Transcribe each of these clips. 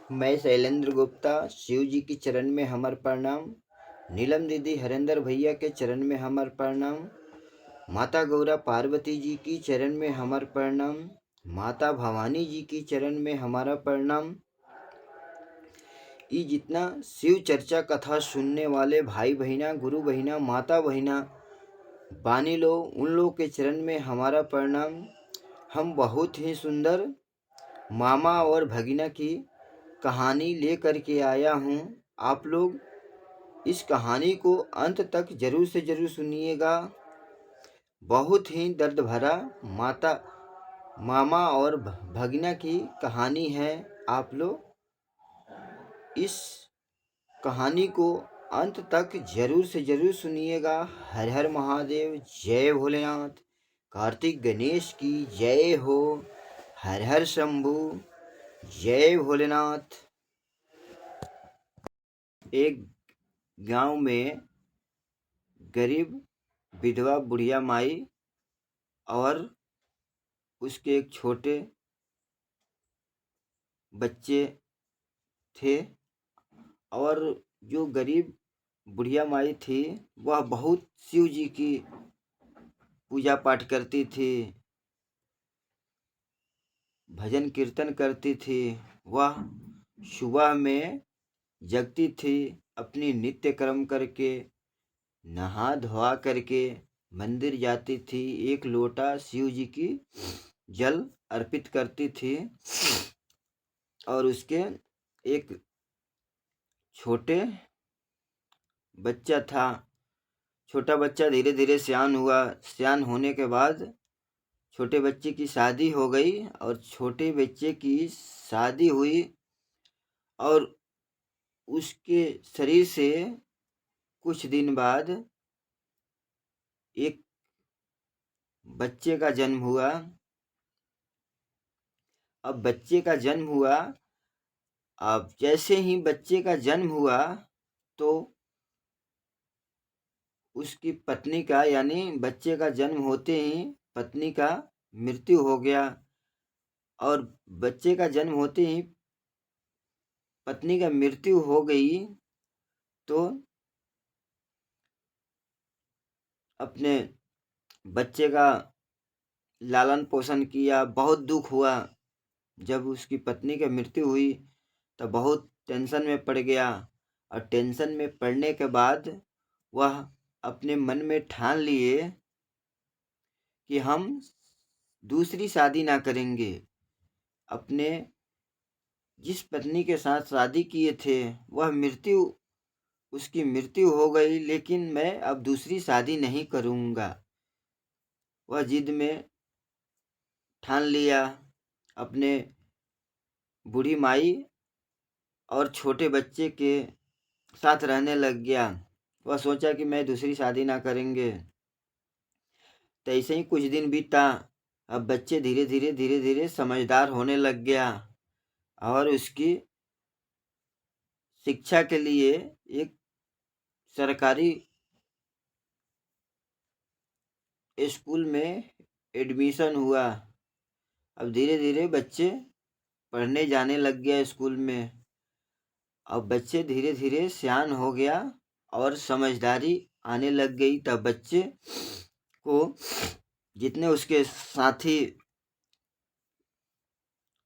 मैं शैलेंद्र गुप्ता, शिव जी के चरण में हमर प्रणाम। नीलम दीदी, हरेंद्र भैया के चरण में हमर प्रणाम। माता गौरा पार्वती जी की चरण में हमर प्रणाम। माता भवानी जी की चरण में हमारा प्रणाम। ये जितना शिव चर्चा कथा सुनने वाले भाई बहिना, गुरु बहिना, माता बहिना बानी लो, उन लोग के चरण में हमारा प्रणाम। हम बहुत ही सुंदर मामा और भगिना की कहानी लेकर के आया हूँ। आप लोग इस कहानी को अंत तक जरूर से जरूर सुनिएगा। बहुत ही दर्द भरा मामा और भगिना की कहानी है। आप लोग इस कहानी को अंत तक जरूर से जरूर सुनिएगा। हर हर महादेव, जय भोलेनाथ। कार्तिक गणेश की जय हो। हर हर शंभू, जय भोलेनाथ। एक गांव में गरीब विधवा बुढ़िया माई और उसके एक छोटे बच्चे थे। और जो गरीब बुढ़िया माई थी वह बहुत शिव जी की पूजा पाठ करती थी, भजन कीर्तन करती थी। वह सुबह में जगती थी, अपनी नित्य कर्म करके नहा धोआ करके मंदिर जाती थी, एक लोटा शिव जी की जल अर्पित करती थी। और उसके एक छोटे बच्चा था। छोटा बच्चा धीरे धीरे सियान हुआ। सियान होने के बाद छोटे बच्चे की शादी हो गई। और छोटे बच्चे की शादी हुई और उसके शरीर से कुछ दिन बाद एक बच्चे का जन्म हुआ। अब बच्चे का जन्म हुआ, अब जैसे ही बच्चे का जन्म हुआ तो उसकी पत्नी का, यानी बच्चे का जन्म होते ही पत्नी का मृत्यु हो गया। और बच्चे का जन्म होते ही पत्नी का मृत्यु हो गई तो अपने बच्चे का लालन पोषण किया। बहुत दुख हुआ जब उसकी पत्नी की मृत्यु हुई, तो बहुत टेंशन में पड़ गया। और टेंशन में पड़ने के बाद वह अपने मन में ठान लिए कि हम दूसरी शादी ना करेंगे। अपने जिस पत्नी के साथ शादी किए थे उसकी मृत्यु हो गई, लेकिन मैं अब दूसरी शादी नहीं करूँगा। वह जिद में ठान लिया। अपने बूढ़ी माई और छोटे बच्चे के साथ रहने लग गया। वह सोचा कि मैं दूसरी शादी ना करेंगे। तो ऐसे ही कुछ दिन बीता। अब बच्चे धीरे धीरे समझदार होने लग गया और उसकी शिक्षा के लिए एक सरकारी स्कूल में एडमिशन हुआ। अब धीरे धीरे बच्चे पढ़ने जाने लग गया स्कूल में। अब बच्चे धीरे धीरे सियान हो गया और समझदारी आने लग गई। तब बच्चे को जितने उसके साथी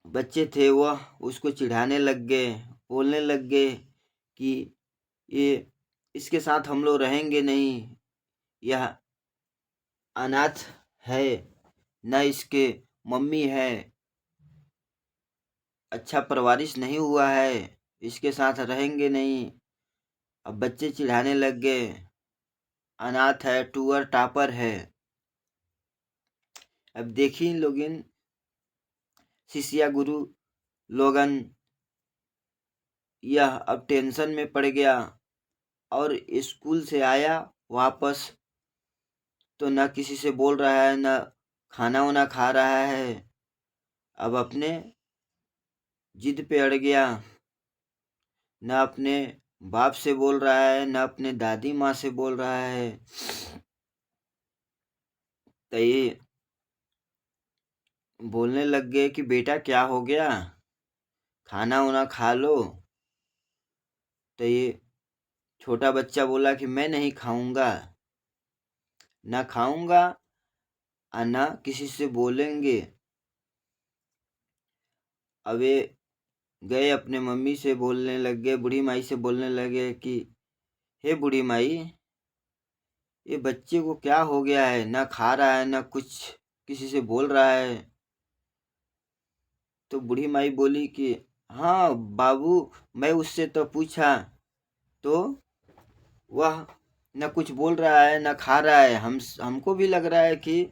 बच्चे थे वह उसको चिढ़ाने लग गए, बोलने लग गए कि ये इसके साथ हम लोग रहेंगे नहीं, यह अनाथ है, न इसके मम्मी है, अच्छा परवरिश नहीं हुआ है, इसके साथ रहेंगे नहीं। अब बच्चे चिढ़ाने लग गए, अनाथ है, टूअर टापर है। अब देखिए लोगिन, शिष्या गुरु लोगन यह अब टेंशन में पड़ गया और स्कूल से आया वापस तो न किसी से बोल रहा है, न खाना वाना खा रहा है। अब अपने जिद पे अड़ गया, न अपने बाप से बोल रहा है, न अपने दादी माँ से बोल रहा है। तो ये बोलने लग गए कि बेटा क्या हो गया, खाना वाना खा लो। तो ये छोटा बच्चा बोला कि मैं नहीं खाऊंगा, ना खाऊंगा और ना किसी से बोलेंगे। अब ये गए अपने मम्मी से बोलने लग गए, बूढ़ी माई से बोलने लगे कि हे बूढ़ी माई, ये बच्चे को क्या हो गया है, ना खा रहा है ना कुछ किसी से बोल रहा है। तो बूढ़ी माई बोली कि हाँ बाबू, मैं उससे तो पूछा तो वह न कुछ बोल रहा है न खा रहा है। हमको भी लग रहा है कि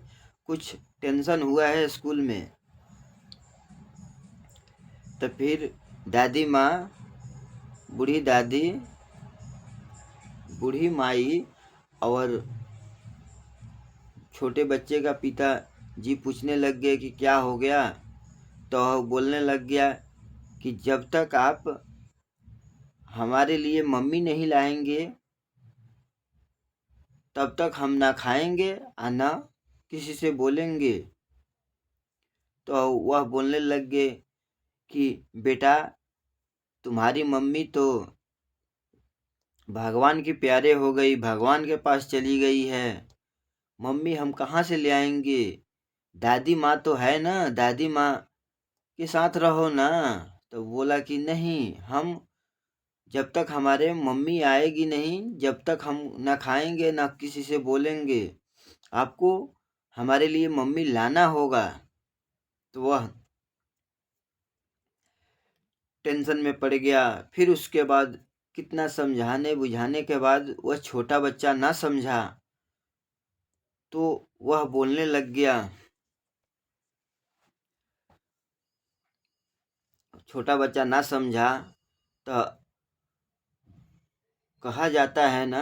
कुछ टेंशन हुआ है स्कूल में। तो फिर दादी माँ, बूढ़ी दादी, बूढ़ी माई और छोटे बच्चे का पिता जी पूछने लग गए कि क्या हो गया। तो बोलने लग गया कि जब तक आप हमारे लिए मम्मी नहीं लाएंगे तब तक हम ना खाएंगे और ना किसी से बोलेंगे। तो वह बोलने लग गए कि बेटा, तुम्हारी मम्मी तो भगवान की प्यारे हो गई, भगवान के पास चली गई है, मम्मी हम कहाँ से ले आएंगे। दादी माँ तो है ना, दादी माँ के साथ रहो ना। तो बोला कि नहीं, हम जब तक हमारे मम्मी आएगी नहीं, जब तक हम ना खाएंगे ना किसी से बोलेंगे, आपको हमारे लिए मम्मी लाना होगा। तो वह टेंशन में पड़ गया। फिर उसके बाद कितना समझाने बुझाने के बाद वह छोटा बच्चा ना समझा। तो वह बोलने लग गया। छोटा बच्चा ना समझा तो कहा जाता है ना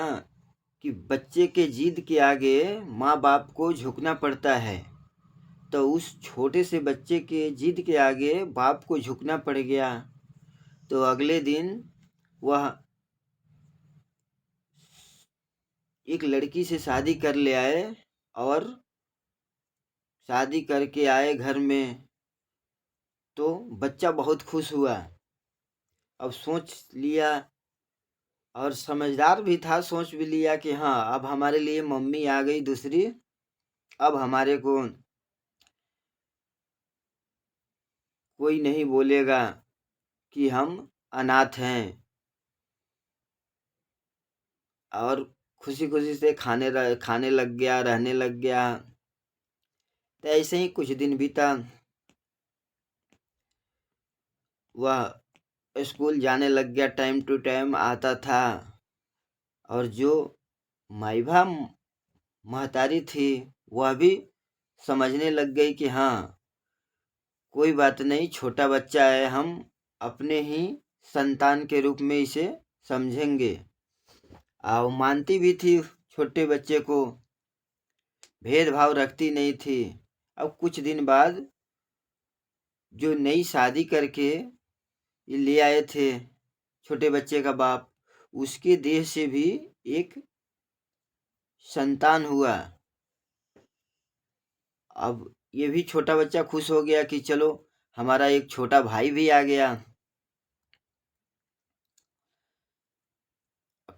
कि बच्चे के जिद के आगे माँ बाप को झुकना पड़ता है। तो उस छोटे से बच्चे के जिद के आगे बाप को झुकना पड़ गया। तो अगले दिन वह एक लड़की से शादी कर ले आए और शादी करके आए घर में। तो बच्चा बहुत खुश हुआ। अब सोच लिया और समझदार भी था, सोच भी लिया कि हाँ अब हमारे लिए मम्मी आ गई दूसरी, अब हमारे को कोई नहीं बोलेगा कि हम अनाथ हैं। और खुशी खुशी से खाने लग गया, रहने लग गया। तो ऐसे ही कुछ दिन बीता। वह स्कूल जाने लग गया, टाइम टू टाइम आता था। और जो माइभा महतारी थी वह भी समझने लग गई कि हाँ कोई बात नहीं, छोटा बच्चा है, हम अपने ही संतान के रूप में इसे समझेंगे। और मानती भी थी, छोटे बच्चे को भेदभाव रखती नहीं थी। अब कुछ दिन बाद जो नई शादी करके ये ले आए थे छोटे बच्चे का बाप, उसके देह से भी एक संतान हुआ। अब ये भी छोटा बच्चा खुश हो गया कि चलो हमारा एक छोटा भाई भी आ गया।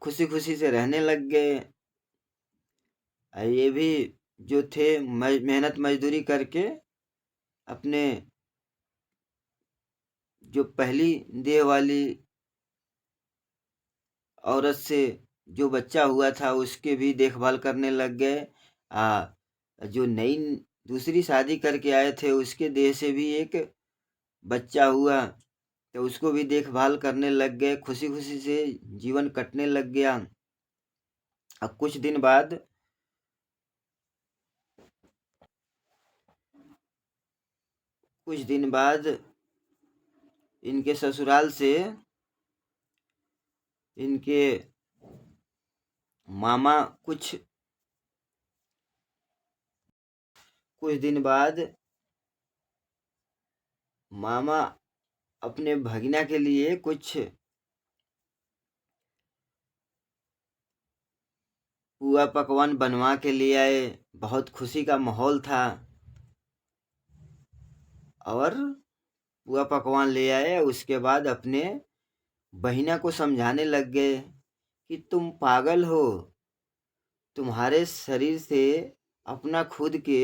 खुशी खुशी से रहने लग गए। ये भी जो थे मेहनत मजदूरी करके अपने जो पहली देह वाली औरत से जो बच्चा हुआ था उसके भी देखभाल करने लग गए। जो नई दूसरी शादी करके आए थे उसके देह से भी एक बच्चा हुआ, तो उसको भी देखभाल करने लग गए। खुशी खुशी से जीवन कटने लग गया। अब कुछ दिन बाद इनके ससुराल से इनके मामा कुछ दिन बाद मामा अपने भगिना के लिए कुछ पुआ पकवान बनवा के ले आए। बहुत खुशी का माहौल था। और पुआ पकवान ले आए। उसके बाद अपने बहिना को समझाने लग गए कि तुम पागल हो, तुम्हारे शरीर से अपना खुद के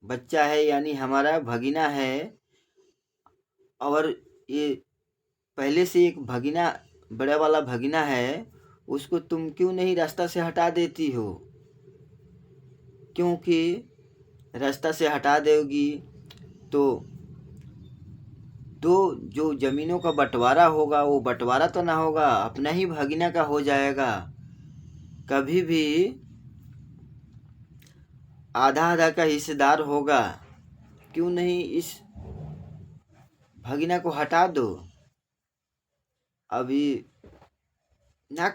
बच्चा है, यानी हमारा भगिना है, और ये पहले से एक भगिना, बड़ा वाला भगिना है, उसको तुम क्यों नहीं रास्ता से हटा देती हो? क्योंकि रास्ता से हटा दोगी तो दो जो जमीनों का बंटवारा होगा वो बंटवारा तो ना होगा, अपना ही भगिना का हो जाएगा। कभी भी आधा आधा का हिस्सेदार होगा, क्यों नहीं इस भगिना को हटा दो। अभी ना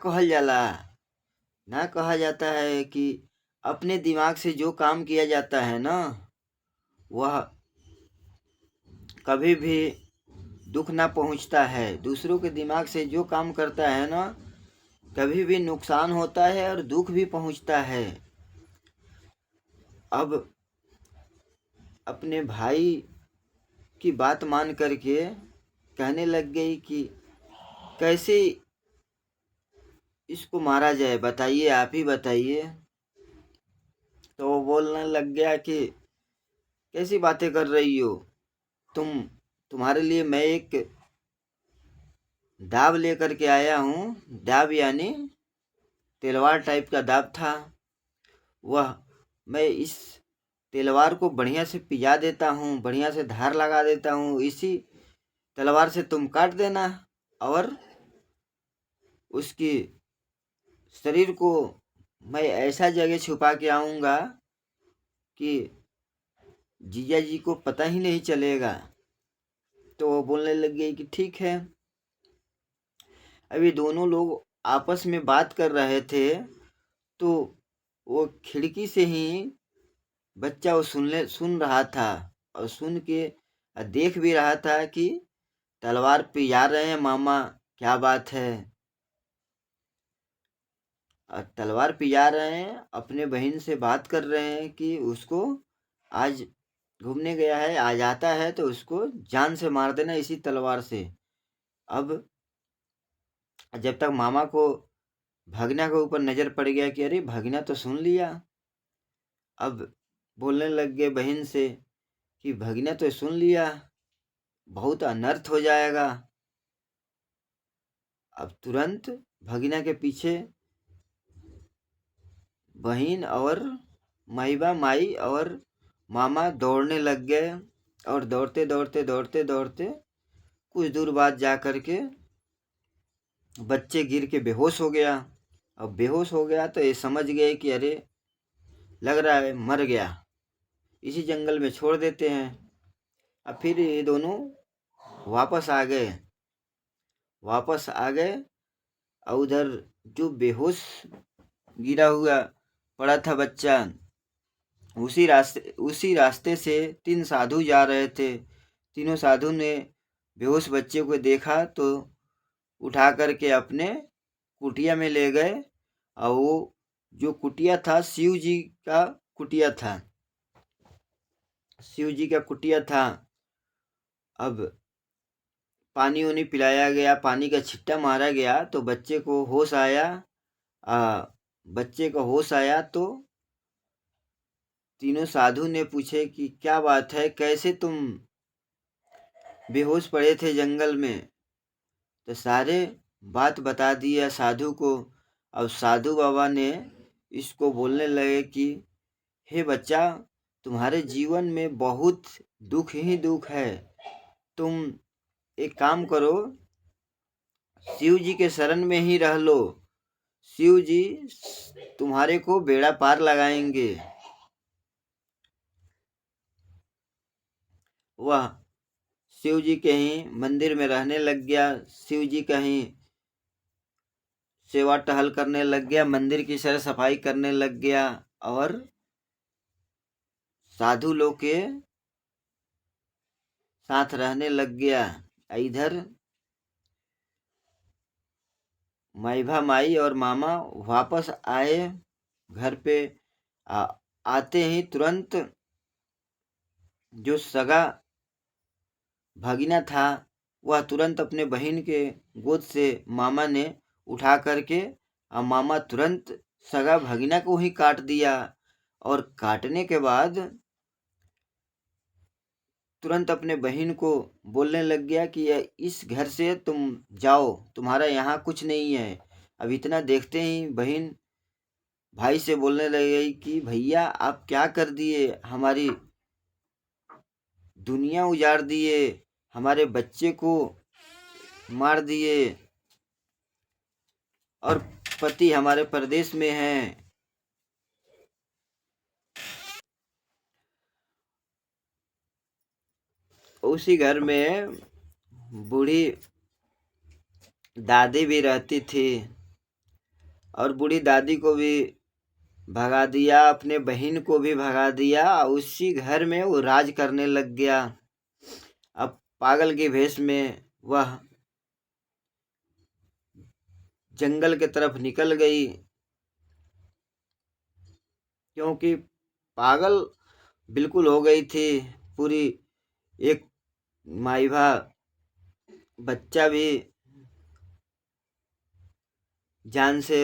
कहा जाता है कि अपने दिमाग से जो काम किया जाता है ना, वह कभी भी दुख ना पहुंचता है। दूसरों के दिमाग से जो काम करता है ना, कभी भी नुकसान होता है और दुख भी पहुंचता है। अब अपने भाई की बात मान करके कहने लग गई कि कैसे इसको मारा जाए, बताइए, आप ही बताइए। तो वो बोलने लग गया कि कैसी बातें कर रही हो तुम्हारे लिए मैं एक दाव लेकर के आया हूँ। दाव यानी तलवार टाइप का दाव था। वह मैं इस तलवार को बढ़िया से पिजा देता हूँ, बढ़िया से धार लगा देता हूँ, इसी तलवार से तुम काट देना और उसकी शरीर को मैं ऐसा जगह छुपा के आऊँगा कि जीजा जी को पता ही नहीं चलेगा। तो वो बोलने लग गई कि ठीक है। अभी दोनों लोग आपस में बात कर रहे थे, तो वो खिड़की से ही बच्चा वो सुन रहा था, और सुन के देख भी रहा था कि तलवार पिजा रहे हैं मामा, क्या बात है। और तलवार पिजा रहे हैं, अपने बहन से बात कर रहे हैं कि उसको आज घूमने गया है, आज आता है तो उसको जान से मार देना इसी तलवार से। अब जब तक मामा को भगना के ऊपर नजर पड़ गया कि अरे भगना तो सुन लिया, अब बोलने लग गए बहन से कि भगना तो सुन लिया, बहुत अनर्थ हो जाएगा। अब तुरंत भगना के पीछे बहन और माई और मामा दौड़ने लग गए, और दौड़ते दौड़ते दौड़ते दौड़ते कुछ दूर बाद जा कर के बच्चे गिर के बेहोश हो गया। अब बेहोश हो गया तो ये समझ गए कि अरे लग रहा है मर गया, इसी जंगल में छोड़ देते हैं। अब फिर ये दोनों वापस आ गए और उधर जो बेहोश गिरा हुआ पड़ा था बच्चा, उसी रास्ते से 3 साधु जा रहे थे। तीनों साधु ने बेहोश बच्चे को देखा तो उठा करके अपने कुटिया में ले गए, और वो जो कुटिया था शिव जी का कुटिया था। अब पानी उनी पिलाया गया, पानी का छिट्टा मारा गया तो बच्चे को होश आया तो तीनों साधु ने पूछे कि क्या बात है, कैसे तुम बेहोश पड़े थे जंगल में। तो सारे बात बता दिया साधु को। अब साधु बाबा ने इसको बोलने लगे कि हे बच्चा, तुम्हारे जीवन में बहुत दुख ही दुख है, तुम एक काम करो, शिव जी के शरण में ही रह लो, शिव जी तुम्हारे को बेड़ा पार लगाएंगे। वह शिव जी के ही मंदिर में रहने लग गया, शिव जी का ही सेवा टहल करने लग गया, मंदिर की सर सफाई करने लग गया, और साधु लोग के साथ रहने लग गया। इधर माई और मामा वापस आए घर पे। आते ही तुरंत जो सगा भागिना था वह तुरंत अपने बहन के गोद से मामा ने उठा करके और मामा तुरंत सगा भागिना को ही काट दिया। और काटने के बाद तुरंत अपने बहन को बोलने लग गया कि इस घर से तुम जाओ, तुम्हारा यहाँ कुछ नहीं है। अब इतना देखते ही बहन भाई से बोलने लग गई कि भैया आप क्या कर दिए, हमारी दुनिया उजाड़ दिए, हमारे बच्चे को मार दिए और पति हमारे परदेश में हैं। उसी घर में बूढ़ी दादी भी रहती थी और बूढ़ी दादी को भी भगा दिया, अपने बहन को भी भगा दिया। उसी घर में वो राज करने लग गया। अब पागल के भेष में वह जंगल की तरफ निकल गई, क्योंकि पागल बिल्कुल हो गई थी पूरी। एक माइभा बच्चा भी जान से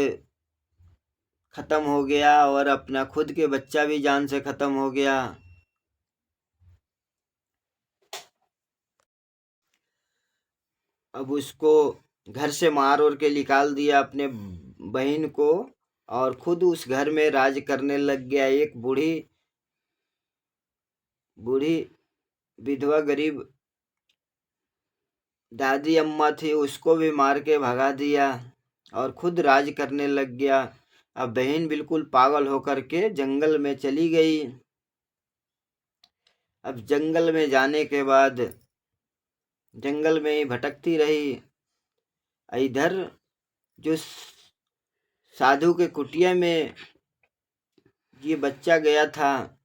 खत्म हो गया और अपना खुद के बच्चा भी जान से खत्म हो गया। अब उसको घर से मार और के निकाल दिया अपने बहन को, और खुद उस घर में राज करने लग गया। एक बूढ़ी विधवा गरीब दादी अम्मा थी, उसको भी मार के भगा दिया और खुद राज करने लग गया। अब बहन बिल्कुल पागल होकर के जंगल में चली गई। अब जंगल में जाने के बाद जंगल में ही भटकती रही। इधर जो साधु के कुटिया में ये बच्चा गया था,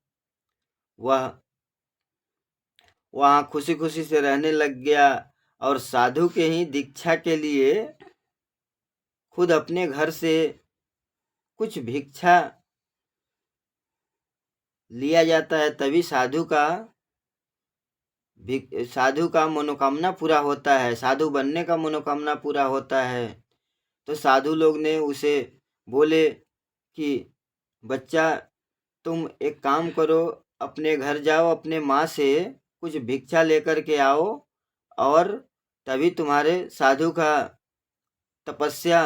वह वहाँ खुशी खुशी से रहने लग गया और साधु के ही दीक्षा के लिए खुद अपने घर से कुछ भिक्षा लिया जाता है, तभी साधु का मनोकामना पूरा होता है, साधु बनने का मनोकामना पूरा होता है। तो साधु लोग ने उसे बोले कि बच्चा तुम एक काम करो, अपने घर जाओ, अपने माँ से कुछ भिक्षा लेकर के आओ और तभी तुम्हारे साधु का तपस्या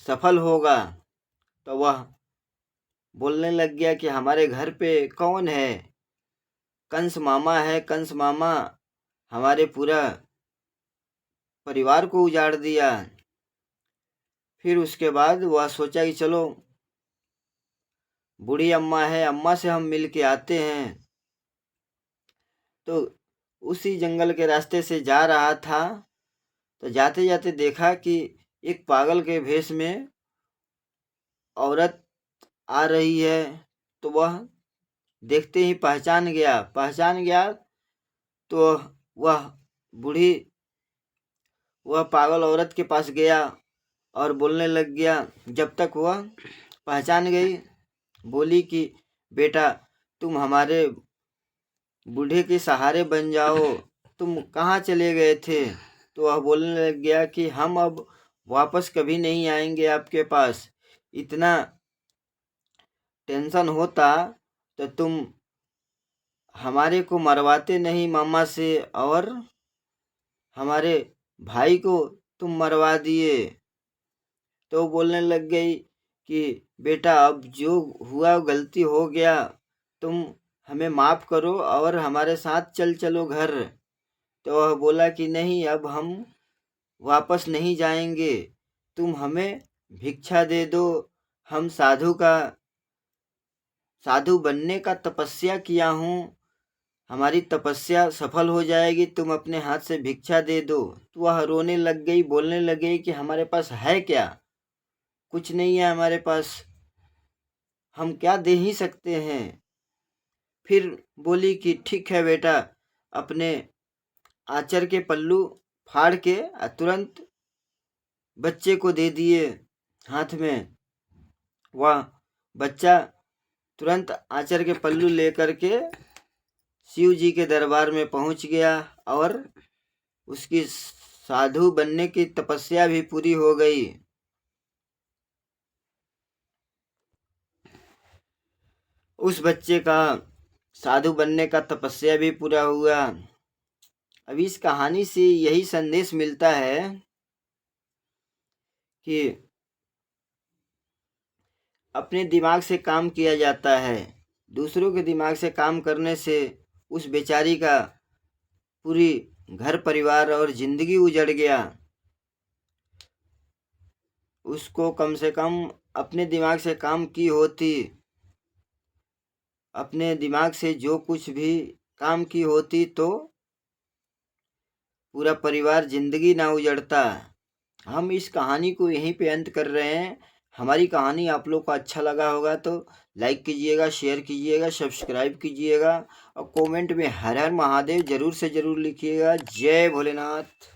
सफल होगा। तो वह बोलने लग गया कि हमारे घर पे कौन है, कंस मामा है, कंस मामा हमारे पूरा परिवार को उजाड़ दिया। फिर उसके बाद वह सोचा कि चलो बूढ़ी अम्मा है, अम्मा से हम मिल के आते हैं। तो उसी जंगल के रास्ते से जा रहा था, तो जाते जाते देखा कि एक पागल के भेष में औरत आ रही है। तो वह देखते ही पहचान गया। तो वह बूढ़ी वह पागल औरत के पास गया और बोलने लग गया। जब तक वह पहचान गई, बोली कि बेटा तुम हमारे बूढ़े के सहारे बन जाओ, तुम कहाँ चले गए थे। तो वह बोलने लग गया कि हम अब वापस कभी नहीं आएंगे आपके पास। इतना टेंशन होता तो तुम हमारे को मरवाते नहीं मामा से, और हमारे भाई को तुम मरवा दिए। तो बोलने लग गई कि बेटा अब जो हुआ गलती हो गया, तुम हमें माफ़ करो और हमारे साथ चलो घर। तो वह बोला कि नहीं, अब हम वापस नहीं जाएंगे, तुम हमें भिक्षा दे दो, हम साधु बनने का तपस्या किया हूँ, हमारी तपस्या सफल हो जाएगी, तुम अपने हाथ से भिक्षा दे दो। तो वह रोने लग गई, बोलने लग गई कि हमारे पास है क्या, कुछ नहीं है हमारे पास, हम क्या दे ही सकते हैं। फिर बोली कि ठीक है बेटा, अपने आंचर के पल्लू फाड़ के तुरंत बच्चे को दे दिए हाथ में। वह बच्चा तुरंत आंचर के पल्लू लेकर के शिव जी के दरबार में पहुंच गया और उसकी साधु बनने की तपस्या भी पूरी हो गई। उस बच्चे का साधु बनने का तपस्या भी पूरा हुआ। अब इस कहानी से यही संदेश मिलता है कि अपने दिमाग से काम किया जाता है, दूसरों के दिमाग से काम करने से उस बेचारी का पूरी घर परिवार और जिंदगी उजड़ गया। उसको कम से कम अपने दिमाग से काम की होती, अपने दिमाग से जो कुछ भी काम की होती तो पूरा परिवार जिंदगी ना उजड़ता। हम इस कहानी को यहीं पे अंत कर रहे हैं। हमारी कहानी आप लोग को अच्छा लगा होगा तो लाइक कीजिएगा, शेयर कीजिएगा, सब्सक्राइब कीजिएगा और कमेंट में हर हर महादेव जरूर से जरूर लिखिएगा। जय भोलेनाथ।